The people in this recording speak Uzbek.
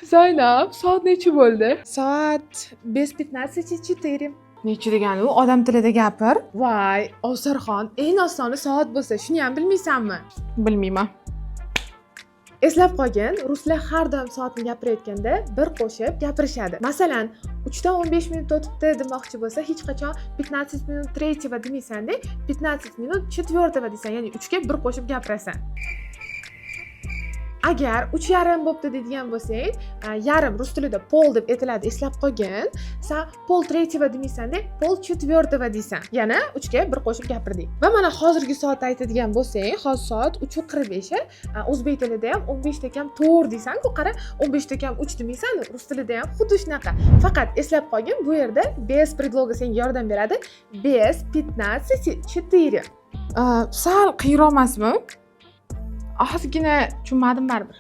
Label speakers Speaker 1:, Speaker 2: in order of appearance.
Speaker 1: Zaynab, soat necha bo'ldi?
Speaker 2: Soat 5:15-4.
Speaker 1: Necha degani u? Odam tilida gapir.
Speaker 2: Voy, Ovsarxon, eng osoni soat bo'lsa, shuni ham bilmaysanmi?
Speaker 1: Bilmayman.
Speaker 2: Eslab qolgin, ruslar har doim soatni gapirayotganda bir qo'shib gapirishadi. Masalan, 3:15 minut o'tibdi demoqchi bo'lsa, hech qachon 15 minut 3 demaysan-da, 15 minut 4 deysan, ya'ni 3 ga bir qo'shib gapirasan. Agar 3:30 bo'pti deydigan bo'lsang, yarim rus tilida pol deb aytiladi, eslab qolgin. Sen pol 3 demaysan-da, pol 4 deysan. Yana 3 ga bir qo'shib gapirdik. Va mana hozirgi soatni aytadigan bo'lsang, hozir soat 3:45. O'zbek tilida ham 15 da kam 4 deysan-ku, qara, 15 da kam 3 demaysan, rus tilida ham xuddi shunaqa. Faqat eslab qolgin, bu yerda без предлога senga yordam beradi. Без 15-4.
Speaker 1: Sal qiyinroq emasmi? Ozgina tushunmadim baribir.